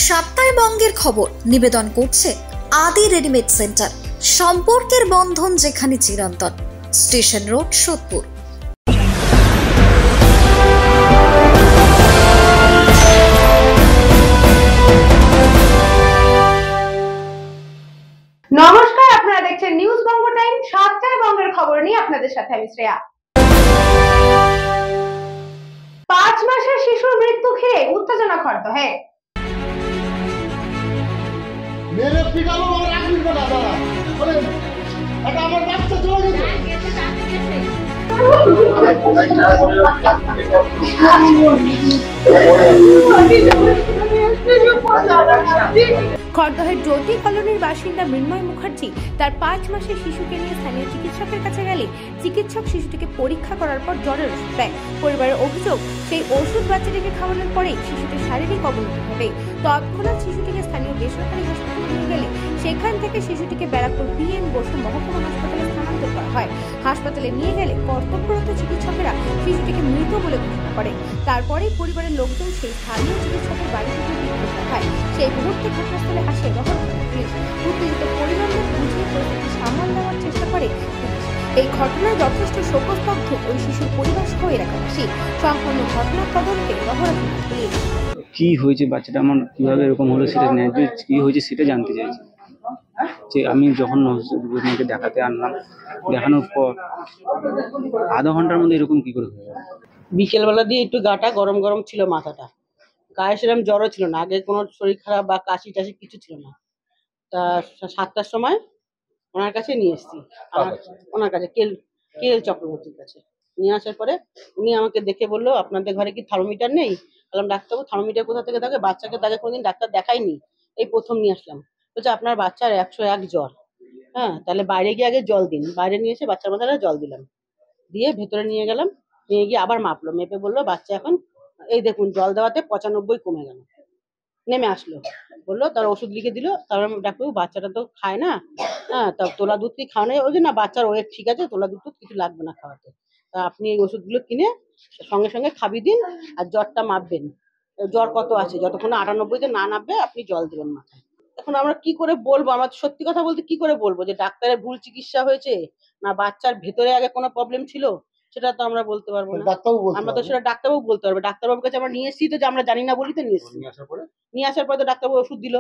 সাপ্তাহে বঙ্গের খবর নিবেদন করছে আদি রেডিমেড সেন্টার, সম্পর্কের বন্ধন যেখানে চিরন্তন। Station road, Sodepur. নমস্কার, আপনারা দেখছেন নিউজ বঙ্গ টাইম। সাপ্তাহে বঙ্গের খবর নিয়ে আপনাদের সাথে আমি শ্রেয়া। 5 মাসের শিশুর মৃত্যু ঘিরে উত্তেজনা খড়দহে। মেরে পিটালো আমার রাখবি না দাদা, বলেন এটা আমার বাচ্চা চলে গেছে। খড়দহের জ্যোতি কলোনির বাসিন্দা মৃন্ময় মুখার্জি তার 5 মাসের শিশুকে নিয়ে স্থানীয় চিকিৎসকের কাছে গেলে চিকিৎসক শিশুটিকে পরীক্ষা করার পর জ্বরের ওষুধ দেয়। পরিবারের অভিযোগ, সেই ওষুধ বাচ্চাটিকে খাওয়ানোর পরেই শিশুটির শারীরিক অবনতি ঘটে। তৎক্ষণাৎ শিশুটিকে স্থানীয় বেসরকারি হাসপাতালে নিয়ে গেলে সেখান থেকে শিশুটিকে ব্যারাকপুর বিএন বসু মহকুমা হাসপাতালে স্থানান্তর করা হয়। হাসপাতালে নিয়ে গেলে কর্তব্যরত চিকিৎসকেরা শিশুটিকে মৃত বলে ঘোষণা করে। তারপরেই পরিবারের লোকজন সেই স্থানীয় চিকিৎসকের বাড়ি থেকে বিক্ষোভ দেখায়। সেই মুহূর্তে ঘটনাস্থলে আসে রহস্য পুলিশ। উত্তেজিত পরিবারকে বুঝিয়ে পরিস্থিতি সামাল দেওয়ার চেষ্টা করে পুলিশ। এই ঘটনায় যথেষ্ট শোকস্তব্ধ ওই শিশুর পরিবার সহ এলাকাবাসী। সম্পূর্ণ ঘটনার তদন্তে রহস্য পুলিশ। কি হয়েছে, বাচ্চাটা আমার কিভাবে এরকম হলো সেটা ন্যায্য কি হয়েছে সেটা জানতে চাইছি। যে আমি যখন ওনাকে দেখাতে আনলাম, দেখানোর পর আধা ঘন্টার মধ্যে এরকম কি করে হয়ে গেল? বিকেলবেলা দিয়ে একটু গাটা গরম গরম ছিল, মাথাটা গায়ে সেরকম জ্বরও ছিল না, আগে কোনো শরীর খারাপ বা কাশি টাশি কিছু ছিল না। তা 7টার সময় ওনার কাছে নিয়ে এসেছি, ওনার কাছে কেল চক্রবর্তীর কাছে নিয়ে আসার পরে উনি আমাকে দেখে বললো, আপনাদের ঘরে কি থার্মোমিটার নেই? বললাম ডাক্তারবাবু থার্মোমিটার কোথা থেকে থাকে, বাচ্চাকে তাকে কোনোদিন ডাক্তার দেখাইনি, এই প্রথম নিয়ে আসলাম। বলছে আপনার বাচ্চার 101 জ্বর। হ্যাঁ, তাহলে বাইরে গিয়ে আগে জল দিন। বাইরে নিয়ে এসে বাচ্চার মাথায় জল দিলাম, দিয়ে ভেতরে নিয়ে গেলাম, নিয়ে গিয়ে আবার মাপলো, মেপে বললো বাচ্চা এখন এই দেখুন জল দেওয়াতে 95 কমে গেল, নেমে আসলো। বললো তার ওষুধ লিখে দিল। তারপর ডাক্তারবাবু বাচ্চাটা তো খায় না, হ্যাঁ তা তোলা দুধ কি খাওয়ানো? ওই যে না, বাচ্চার ওয়েট ঠিক আছে, তোলা দুধ কিছু লাগবে না খাওয়াতে। তা আপনি এই ওষুধগুলো কিনে সঙ্গে সঙ্গে খাবি দিন, আর জ্বরটা মাপবেন, জ্বর কত আছে, যতক্ষণ 98-তে না নামবে আপনি জল দেবেন মাথায়। এখন আমরা কি করে বলবো, আমরা সত্যি কথা বলতে কি করে বলবো যে ডাক্তারের ভুল চিকিৎসা হয়েছে না বাচ্চার ভেতরে আগে কোনো প্রবলেম ছিল, সেটা তো আমরা বলতে পারবো না। আমরা তো সেটা ডাক্তারবাবু বলতে পারবে। ডাক্তারবাবুর কাছে আমরা নিয়ে এসেছি তো, যে আমরা জানি না বলি তো নিয়ে এসেছি। নিয়ে আসার পরে তো ডাক্তারবাবু ওষুধ দিল,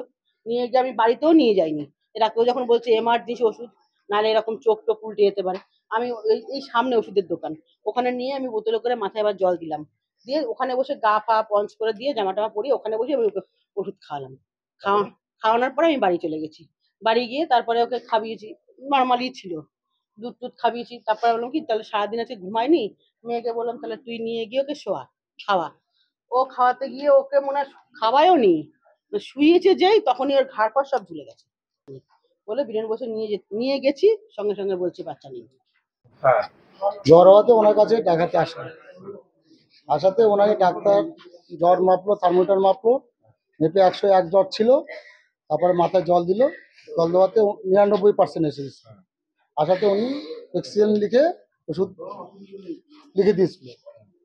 নিয়ে গিয়ে আমি বাড়িতেও নিয়ে যাইনি। ডাক্তারবাবু যখন বলছে এমার্জেন্সি ওষুধ, নাহলে এরকম চোখ টোক উল্টে যেতে পারে, আমি এই সামনে ওষুধের দোকান, ওখানে নিয়ে আমি বোতলে করে মাথায় আবার জল দিলাম, দিয়ে ওখানে বসে গা ফা পঞ্চ করে দিয়ে জামা টামা পরিয়ে ওখানে বসে আমি ওষুধ খাওয়ালাম। খাওয়ানোর পরে আমি বাড়ি চলে গেছি। বাড়ি গিয়ে তারপরে ওকে খাবিয়েছি, নর্মালি ছিল, দুধ টুধ খাবিয়েছি। তারপরে বললাম কি তাহলে সারাদিন আছে ঘুমায়নি, মেয়েকে বললাম তাহলে তুই নিয়ে গিয়ে ওকে খাওয়া। ও খাওয়াতে গিয়ে ওকে মনে হয় খাওয়ায়ও নি, শুয়েছে যেই তখনই ওর ঘাড় পর সব ঝুলে গেছে বলে বীরেন বসে নিয়ে গেছি, সঙ্গে সঙ্গে বলছি বাচ্চা নেই। জ্বর হওয়াতে ওনার কাছে দেখাতে আসাতে ওনাকে ডাক্তার জ্বর মাপলো, থার্মোমিটার মাপলো, মেপে 101 জ্বর ছিল। তারপরে মাথায় জল দিল, জল দেওয়াতে 99% এসে গেছে। আসাতে উনি অক্সিজেন লিখে ওষুধ লিখে দিয়েছিল।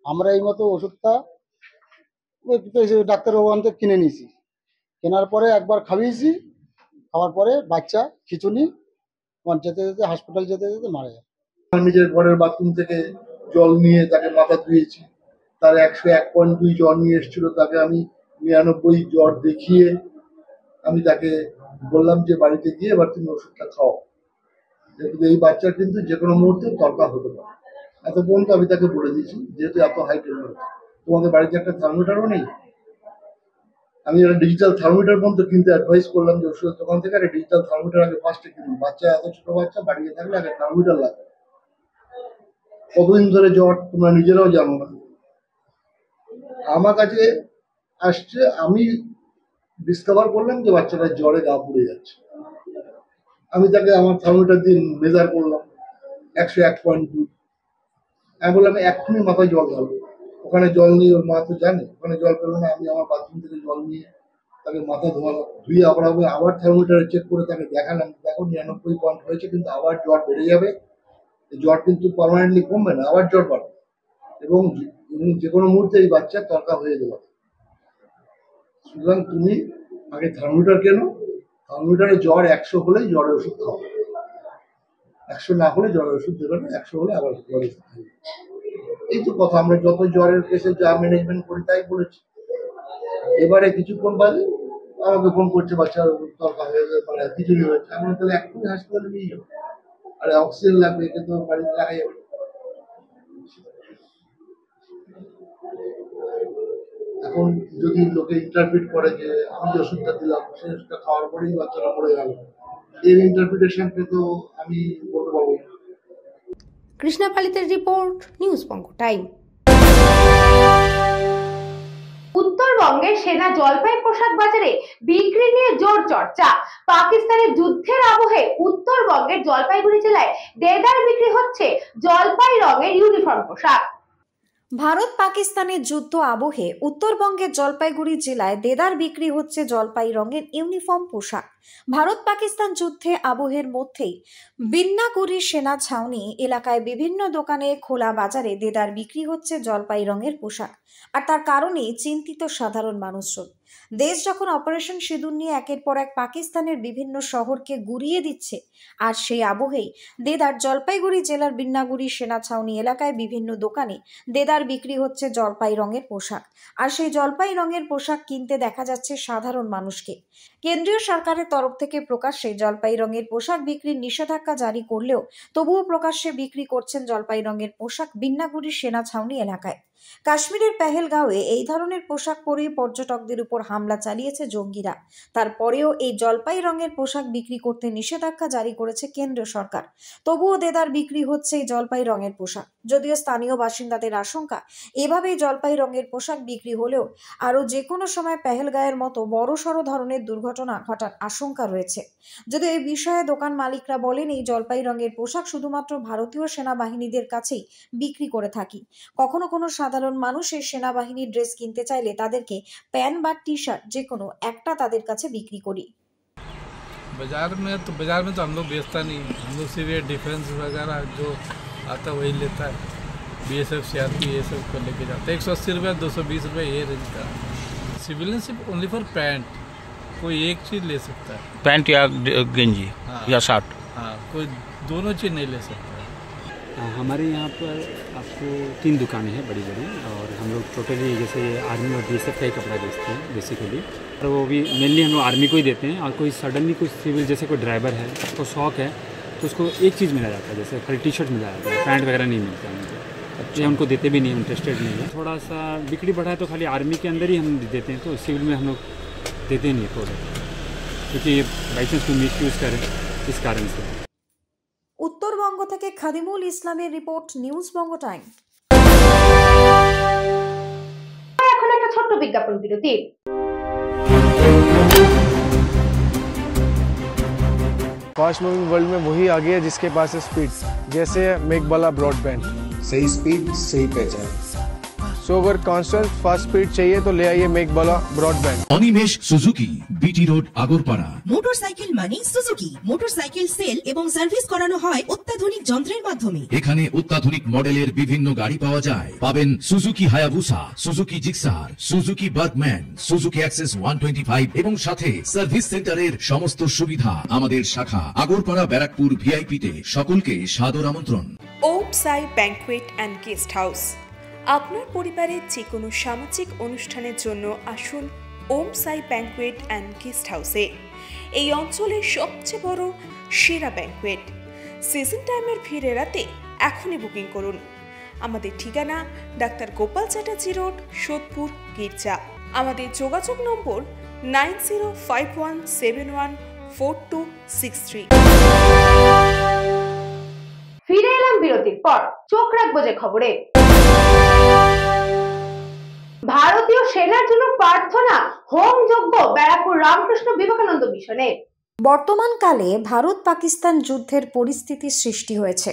আমরা এই মতো ওষুধটা ডাক্তারবাবু থেকে কিনে নিয়েছি। কেনার পরে একবার খাইয়েছি, খাওয়ার পরে বাচ্চা খিচুনি যেতে যেতে হাসপাতাল যেতে যেতে মারা যায়। নিজের ঘরের বাথরুম থেকে জল নিয়ে তাকে মাথা ধুয়েছি। তার 101.2 জ্বর নিয়ে এসেছিল, তাকে আমি 99 জ্বর দেখিয়ে আমি তাকে বললাম যে বাড়িতে গিয়ে এবার তুমি ওষুধটা খাও, কিন্তু এই বাচ্চার কিন্তু যে কোনো মুহূর্তে দরকার হতে পারে। এত পর্যন্ত আমি তাকে বলে দিয়েছি, যেহেতু এত হাই টেম্পারেচার, তোমাদের বাড়িতে একটা থার্মোমিটারও নেই। আমি একটা ডিজিটাল থার্মোমিটার পর্যন্ত কিনতে অ্যাডভাইস করলাম যে ওষুধের দোকান থেকে একটা ডিজিটাল থার্মোমিটার আগে ফার্স্টে কিনুন। বাচ্চা এত ছোট বাচ্চা বাড়িতে থাকলে আগে থার্মোমিটার লাগবে। কতদিন ধরে জ্বর তোমরা নিজেরাও জানো না। আমার কাছে আসছে, আমি ডিসকভার করলাম যে বাচ্চাটা জ্বরে গা পুড়ে যাচ্ছে। আমি তাকে আমার থার্মোমিটার দিয়ে মেজার করলাম 101.2। আমি বললাম এক্ষুনি মাথায় জল ঢালবো। ওখানে জল নেই, ওর মা তো জানে, ওখানে জল পেলো না। আমি আমার বাথরুম থেকে জল নিয়ে তাকে মাথা ধোয়ালাম, ধুয়ে আবার থার্মোমিটারে চেক করে তাকে দেখালাম, দেখো 99 পয়েন্ট হয়েছে, কিন্তু আবার জ্বর বেড়ে যাবে, জ্বর কিন্তু পার্মানেন্টলি কমবে না, আবার জ্বর বাড়বে, এবং যে কোনো মুহূর্তে এই বাচ্চার তরকা হয়ে যাবে। সুতরাং তুমি আগে থার্মোমিটার কেন, থার্মোমিটারে জ্বর 100 হলেই জ্বরের ওষুধ খাওয়া, 100 না হলে জ্বরের ওষুধ দেবে না, 100 হলে আবার জ্বরের ওষুধ খাবে। এই তো কথা, আমরা যত জ্বরের কেসে যা ম্যানেজমেন্ট করি তাই বলেছি। এবারে কিছুক্ষণ বাদে আমাকে ফোন করছে, বাচ্চার দরকার হয়েছে, মানে খিচুড়ি হয়েছে। আমরা তাহলে এক্ষুনি হাসপাতালে নিয়ে যাবো, আরে অক্সিজেন লাগবে, একে তো বাড়িতে রাখা যাবে। এখন যদি লোকে ইন্টারপ্রিট করে যে আমি যে ওষুধটা দিলাম সেই ওষুধটা খাওয়ার পরেই বাচ্চারা মরে গেল, এর ইন্টারপ্রিটেশনকে তো আমি বলতে পারবো না। কৃষ্ণা পালিতের রিপোর্ট, নিউজ বঙ্গ টাইম। উত্তরবঙ্গের সেনা জলপাই পোশাক বাজারে বিক্রি নিয়ে জোর চর্চা। পাকিস্তানের যুদ্ধের আবহে উত্তরবঙ্গের জলপাইগুড়ি জেলায় দেদার বিক্রি হচ্ছে জলপাই রঙের ইউনিফর্ম পোশাক। ভারত পাকিস্তানের যুদ্ধ আবহে উত্তরবঙ্গের জলপাইগুড়ি জেলায় দেদার বিক্রি হচ্ছে জলপাই রঙের ইউনিফর্ম পোশাক। ভারত পাকিস্তান যুদ্ধে আবহের মধ্যেই বিন্নাগুড়ি সেনা ছাউনি এলাকায় বিভিন্ন দোকানে খোলা বাজারে দেদার বিক্রি হচ্ছে জলপাই রঙের পোশাক। আর তার কারণেই চিন্তিত সাধারণ মানুষজন। দেশ যখন অপারেশন সিঁদুর নিয়ে একের পর এক পাকিস্তানের বিভিন্ন শহরকে গুড়িয়ে দিচ্ছে, আর সেই আবহেই দেদার জলপাইগুড়ি জেলার বিন্নাগুড়ি সেনা ছাউনি এলাকায় বিভিন্ন দোকানে দেদার বিক্রি হচ্ছে জলপাই রঙের পোশাক। আর সেই জলপাই রঙের পোশাক কিনতে দেখা যাচ্ছে সাধারণ মানুষকে। কেন্দ্রীয় সরকারের তরফ থেকে প্রকাশ্যে জলপাই রঙের পোশাক বিক্রির নিষেধাজ্ঞা জারি করলেও তবুও প্রকাশ্যে বিক্রি করছেন জলপাই রঙের পোশাক বিন্নাগুড়ি সেনা ছাউনি এলাকায়। কাশ্মীরের পেহেলগাঁওয়ে এই ধরনের পোশাক পরে পর্যটকদের উপর হামলা চালিয়েছে জঙ্গিরা। তারপরেও এই জলপাই রঙের পোশাক বিক্রি করতে নিষেধাজ্ঞা জারি করেছে কেন্দ্র সরকার। তবুও দেদার বিক্রি হচ্ছে এই জলপাই রঙের পোশাক। যদিও স্থানীয় বাসিন্দাদের আশঙ্কা, এভাবেই জলপাই রঙের পোশাক বিক্রি হলেও আরও যে কোনো সময় পেহেলগাঁওয়ের মতো বড়সড় ধরনের দুর্ঘটনা ঘটার আশঙ্কা রয়েছে। যদিও এই বিষয়ে দোকান মালিকরা বলেন, এই জলপাই রঙের পোশাক শুধুমাত্র ভারতীয় সেনাবাহিনীদের কাছেই বিক্রি করে থাকি। কখনো কোনো সাধারণ মানুষ এই সেনাবাহিনীর ড্রেস কিনতে চাইলে তাদেরকে প্যান্ট বা টি শার্ট যে কোনো একটা তাদের কাছে বিক্রি করি। बाजार में तो हम लोग बेचता नहीं, हम लोग सिर्फ ये डिफेंस वगैरह जो आता है वही लेता है। BSF CRP ये सब को लेके जाता है। 180 रुपये 220 रुपये ये रेंज का। सिविलियन सिर्फ ओनली फॉर पैंट, कोई एक चीज़ ले सकता है, पैंट या गंजी या शर्ट। हाँ, कोई दोनों चीज़ नहीं ले सकता है। हमारे यहाँ पर आपको 3 दुकानें हैं बड़ी बड़ी, और हम लोग टोटली जैसे आर्मी और BSF का ही कपड़ा बेचते हैं बेसिकली, और वो भी मेनली हम लोग आर्मी को ही देते हैं। और कोई सडनली कोई सिविल जैसे कोई ड्राइवर है, उसको शौक है, तो उसको एक चीज़ मिला जाता है, जैसे खाली टी शर्ट मिला जाता है, पैंट वगैरह नहीं मिलता है उनको। ये उनको देते भी नहीं, इंटरेस्टेड नहीं है। थोड़ा सा बिक्री बढ़ा है तो खाली आर्मी के अंदर ही हम देते हैं, तो सिविल में हम लोग देते नहीं है प्रोडक्ट, क्योंकि बाई चांस कोई मिस यूज़ करें इस कारण से। উত্তরবঙ্গ থেকে খাদিমুল ইসলামের রিপোর্ট, নিউজ বঙ্গ টাইম। এখন একটা ছোট্ট বিজ্ঞাপন বিরতি। फास्ट मूविंग वर्ल्ड में वही आ गया जिसके पास है स्पीड, जैसे मेघबाला ब्रॉडबैंड। सही स्पीड सही पहचान। सो अगर कांस्टेंट फास्ट स्पीड चाहिए तो ले आइए Meghbala broadband. Animesh Suzuki, BT road, Agarpara. Motorcycle মানে সুজুকি। মোটরসাইকেল সেল এবং সার্ভিস করানো হয় অত্যাধুনিক যন্ত্রের মাধ্যমে। এখানে অত্যাধুনিক মডেলের বিভিন্ন গাড়ি পাওয়া যায়। পাবেন Suzuki Hayabusa, Suzuki Gixxer, Suzuki Bergman, Suzuki access 125 এবং সাথে সার্ভিস সেন্টারের সমস্ত সুবিধা। আমাদের শাখা আগরপাড়া ব্যারাকপুর VIP তে। সকলকে সাদর আমন্ত্রণ। ওম সাই ব্যাংকুয়েট অ্যান্ড গেস্ট হাউস। আপনার পরিবারের যে কোনো সামাজিক অনুষ্ঠানের জন্য আসুন ওম সাই ব্যাংকুয়েট অ্যান্ড গেস্ট হাউসে। এই অঞ্চলের সবচেয়ে বড় সেরা ব্যাংকুয়েট। সিজন টাইমের ভিড় এড়াতে এখনই বুকিং করুন। আমাদের ঠিকানা ডাক্তার গোপাল চ্যাটার্জি রোড, সোদপুর, গির্জা। আমাদের যোগাযোগ নম্বর 9051714263। ফিরে এলাম বিরতির পর। চোখ রাখবো যে খবরে। ভারতীয় সেনার জন্য প্রার্থনা, হোম যজ্ঞ ব্যারাকপুর রামকৃষ্ণ বিবেকানন্দ মিশনে। বর্তমানকালে ভারত পাকিস্তান যুদ্ধের পরিস্থিতির সৃষ্টি হয়েছে।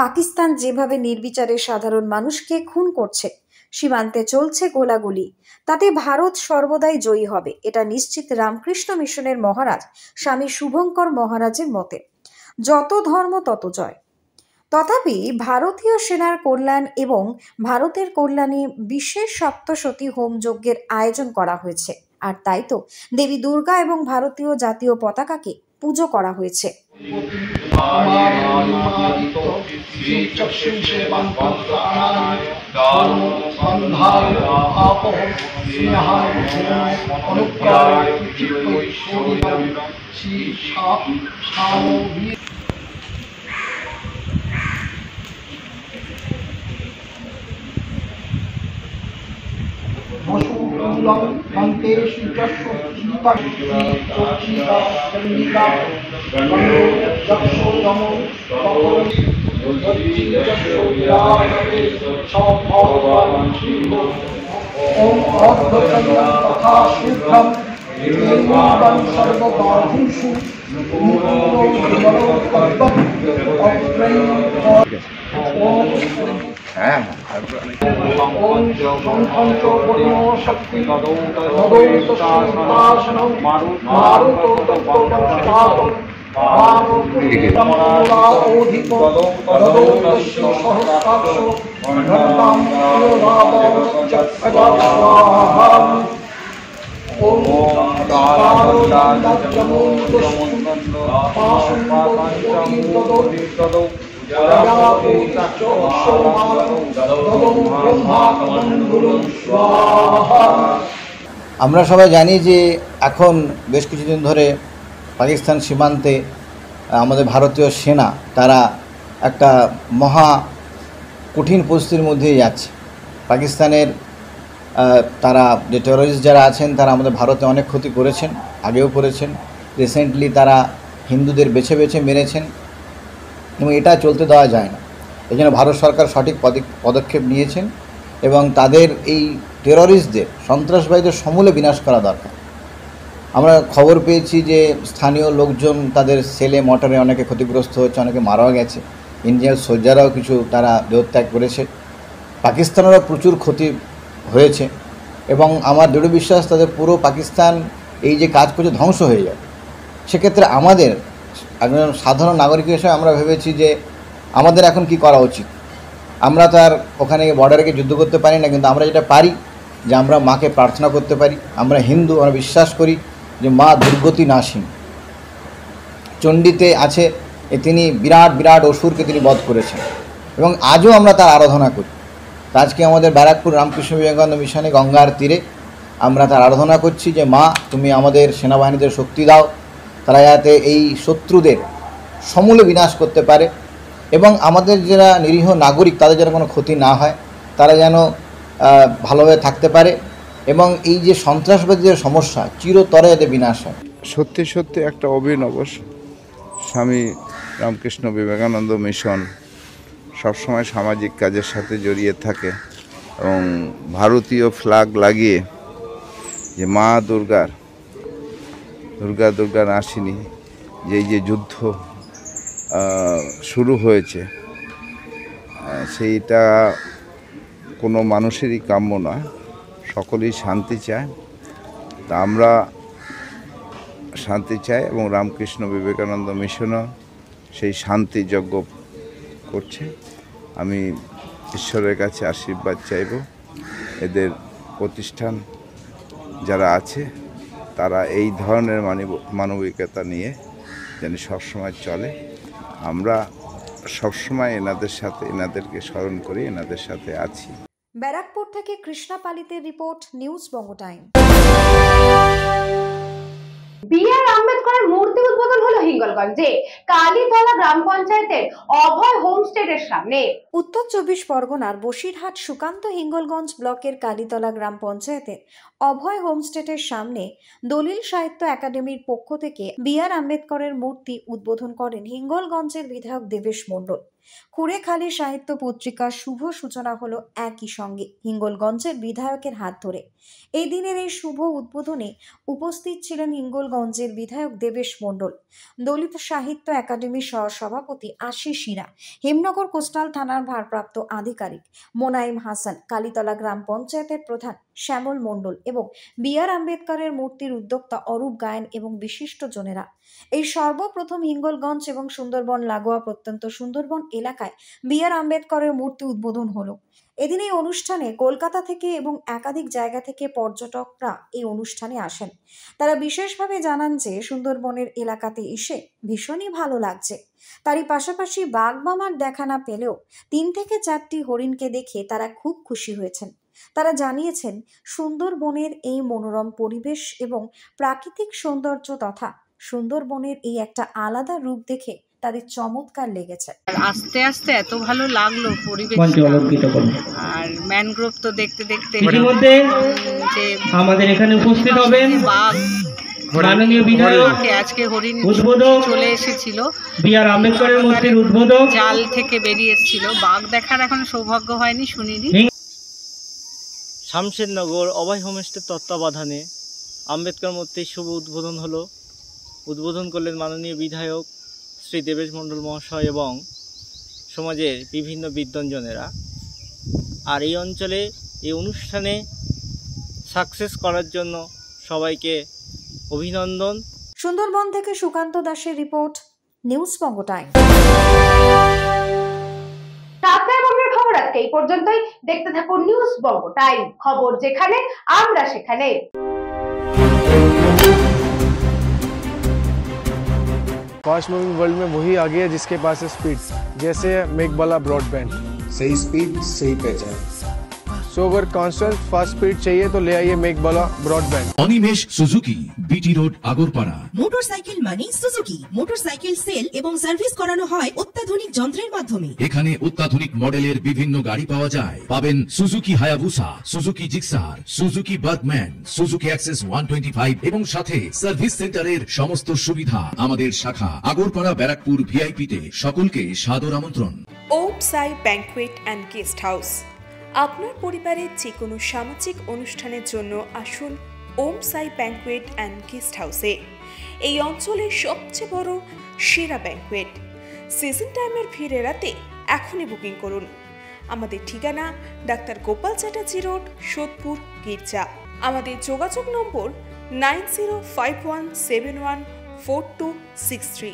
পাকিস্তান যেভাবে নির্বিচারে সাধারণ মানুষকে খুন করছে, সীমান্তে চলছে গোলাগুলি, তাতে ভারত সর্বদাই জয়ী হবে, এটা নিশ্চিত রামকৃষ্ণ মিশনের মহারাজ স্বামী শুভঙ্কর মহারাজের মতে। যত ধর্ম তত জয়। তথাপি ভারতীয় সেনার কল্যাণ এবং ভারতের কল্যাণে বিশেষ সপ্তশতী হোম যজ্ঞের আয়োজন করা হয়েছে। আর তাই তো দেবী দুর্গা এবং ভারতীয় জাতীয় পতাকাকে পুজো করা হয়েছে। আমরা সবাই জানি যে এখন বেশ কিছুদিন ধরে পাকিস্তান সীমান্তে আমাদের ভারতীয় সেনা তারা একটা মহা কঠিন পরিস্থিতির মধ্যেই যাচ্ছে। পাকিস্তানের তারা যে টেররিস্ট যারা আছেন তারা আমাদের ভারতে অনেক ক্ষতি করেছেন, আগেও করেছেন। রিসেন্টলি তারা হিন্দুদের বেছে বেছে মেরেছেন এবং এটা চলতে দেওয়া যায় না। এই জন্য ভারত সরকার সঠিক পদক্ষেপ নিয়েছেন এবং তাদের এই টেররিস্টদের, সন্ত্রাসবাদীদের সমূলে বিনাশ করা দরকার। আমরা খবর পেয়েছি যে স্থানীয় লোকজন তাদের সেলে মোটরে অনেকে ক্ষতিগ্রস্ত হচ্ছে, অনেকে মারাও গেছে। ইন্ডিয়ান সোলজাররাও কিছু তারা দেহত্যাগ করেছে। পাকিস্তানেরও প্রচুর ক্ষতি হয়েছে এবং আমার দৃঢ় বিশ্বাস তাদের পুরো পাকিস্তান এই যে কাজ করছে ধ্বংস হয়ে যাবে। সেক্ষেত্রে আমাদের একজন সাধারণ নাগরিক হিসেবে আমরা ভেবেছি যে আমাদের এখন কি করা উচিত। আমরা তো আর ওখানে বর্ডারে গিয়ে যুদ্ধ করতে পারি না, কিন্তু আমরা যেটা পারি যে আমরা মাকে প্রার্থনা করতে পারি। আমরা হিন্দু, আমরা বিশ্বাস করি যে মা দুর্গতি নাশিনী চণ্ডীতে আছে, তিনি বিরাট বিরাট অসুরকে তিনি বধ করেছেন এবং আজও আমরা তার আরাধনা করি। আজকে আমাদের ব্যারাকপুর রামকৃষ্ণ বিবেকানন্দ মিশনে গঙ্গার তীরে আমরা তার আরাধনা করছি যে মা তুমি আমাদের সেনাবাহিনীদের শক্তি দাও, তারা যাতে এই শত্রুদের সমূলে বিনাশ করতে পারে এবং আমাদের যারা নিরীহ নাগরিক তাদের যেন কোনো ক্ষতি না হয়, তারা যেন ভালোভাবে থাকতে পারে এবং এই যে সন্ত্রাসবাদীদের সমস্যা চিরতরে যাতে বিনাশ হয়। সত্যি সত্যি একটা অভিনব স্বামী রামকৃষ্ণ বিবেকানন্দ মিশন সবসময় সামাজিক কাজের সাথে জড়িয়ে থাকে এবং ভারতীয় ফ্ল্যাগ লাগিয়ে যে মা দুর্গা নাশিনী যে যুদ্ধ শুরু হয়েছে সেইটা কোনো মানুষেরই কাম্য না, সকলেই শান্তি চায়। তা আমরা শান্তি চাই এবং রামকৃষ্ণ বিবেকানন্দ মিশনও সেই শান্তি যজ্ঞ করছে। আমি ঈশ্বরের কাছে আশীর্বাদ চাইব এদের প্রতিষ্ঠান যারা আছে তারা এই ধরনের মানবিকতা নিয়ে যেন সবসময় চলে। আমরা সবসময় এনাদেরকে স্মরণ করি, এনাদের সাথে আছি। ব্যারাকপুর থেকে কৃষ্ণা পালিতের রিপোর্ট, নিউজ বঙ্গ টাইম। বি.আর. আম্বেদকরের মূর্তি উদ্বোধন হলো হিঙ্গলগঞ্জে কালীতলা গ্রাম পঞ্চায়েতের অভয় হোমস্টের সামনে। উত্তর 24 পরগনার বসিরহাট সুকান্ত হিঙ্গলগঞ্জ ব্লকের কালীতলা গ্রাম পঞ্চায়েতের অভয় হোমস্টের সামনে দলিল সাহিত্য একাডেমির পক্ষ থেকে বি.আর. আম্বেদকরের মূর্তি উদ্বোধন করেন হিঙ্গলগঞ্জের বিধায়ক দেবেশ মণ্ডল। কুড়েখালী সাহিত্য পত্রিকার শুভ সূচনা হলো একই সঙ্গে হিঙ্গলগঞ্জের বিধায়কের হাত ধরে। এই দিনের এই শুভ উদ্বোধনে উপস্থিত ছিলেন হিঙ্গলগঞ্জের বিধায়ক দেবেশ মণ্ডল, দলিত সাহিত্য একাডেমির সহসভাপতি আশিস হীরা, হেমনগর কোস্টাল থানার ভারপ্রাপ্ত আধিকারিক মোনাইম হাসান, কালীতলা গ্রাম পঞ্চায়েতের প্রধান শ্যামল মণ্ডল এবং বি আর আম্বেদকরের মূর্তির উদ্যোক্তা অরূপ গায়েন এবং বিশিষ্টজনেরা। এই সর্বপ্রথম হিঙ্গলগঞ্জ এবং সুন্দরবন লাগোয়া প্রত্যন্ত সুন্দরবন এলাকায় বি আর আম্বেদকরের মূর্তি উদ্বোধন হলো। এদিন এই অনুষ্ঠানে কলকাতা থেকে এবং একাধিক জায়গা থেকে পর্যটকরা এই অনুষ্ঠানে আসেন। তারা বিশেষভাবে জানান যে সুন্দরবনের এলাকাতে এসে ভীষণই ভালো লাগছে। তারই পাশাপাশি বাঘ মামার দেখা না পেলেও 3 থেকে 4টি হরিণকে দেখে তারা খুব খুশি হয়েছেন। তারা জানিয়েছেন সুন্দরবনের এই মনোরম পরিবেশ এবং প্রাকৃতিক সৌন্দর্য তথা সুন্দরবনের এই একটা আলাদা রূপ দেখে তাদের চমৎকার লেগেছে। আস্তে আস্তে এত ভালো লাগলো পরিবেশ, আর ম্যানগ্রোভ তো দেখতে দেখতে ইতিমধ্যে আমাদের এখানে উপস্থিত হবেন বাঘ, মাননীয় বিধায়ক আজকে হরিণ উদ্বোধক চলে এসেছিল, বি আর আম্বেদকরের মূর্তির উদ্বোধক জাল থেকে বেরিয়ে এসেছিল। বাঘ দেখার এখন সৌভাগ্য হয়নি, শুনিনি। শামশেরনগর অভয় হোমস্টের তত্ত্বাবধানে আম্বেদকর মূর্তির শুভ উদ্বোধন হলো। উদ্বোধন করলেন মাননীয় বিধায়ক শ্রী দেবেশ মণ্ডল মহাশয় এবং সমাজের বিভিন্ন বিদ্বজ্জনেরা। আর এই অঞ্চলে এই অনুষ্ঠানে সাকসেস করার জন্য সবাইকে অভিনন্দন। সুন্দরবন থেকে সুকান্ত দাসের রিপোর্ট, নিউজ বঙ্গ টাইম। রাজশাহী খবর আজকে এই পর্যন্তই। দেখতে থাকুন নিউজ বঙ্গ টাইম, খবর যেখানে আমরা সেখানে। फास्ट मूविंग वर्ल्ड में वही आगे है जिसके पास है स्पीड, जैसे मेघबाला ब्रॉडबैंड। सही स्पीड सही पहचान। सो अगर कांस्टेंट फास्ट स्पीड चाहिए तो ले आइए Meghbala broadband. Animesh Suzuki, BT road, Agarpara. Motorcycle মানে সুজুকি। মোটরসাইকেল সেল এবং সার্ভিস করানো হয় অত্যাধুনিক যন্ত্রের মাধ্যমে। এখানে অত্যাধুনিক মডেলের বিভিন্ন গাড়ি পাওয়া যায়। পাবেন Suzuki Hayabusa, Suzuki Gixxer, Suzuki Bergman, Suzuki access 125 এবং সাথে সার্ভিস সেন্টারের সমস্ত সুবিধা। আমাদের শাখা আগরপাড়া ব্যারাকপুর ভিআইপিতে। সকলকে সাদর আমন্ত্রণ। ওম সাই ব্যাংকুয়েট অ্যান্ড গেস্ট হাউস। আপনার পরিবারের যে কোনো সামাজিক অনুষ্ঠানের জন্য আসুন ওম সাই ব্যাংকুয়েট অ্যান্ড গেস্ট হাউসে। এই অঞ্চলের সবচেয়ে বড় সেরা ব্যাংকুয়েট। সিজন টাইমের ভিড় এড়াতে এখনই বুকিং করুন। আমাদের ঠিকানা ডাক্তার গোপাল চ্যাটার্জি রোড, সোদপুর, গির্জা। আমাদের যোগাযোগ নম্বর 9051714263।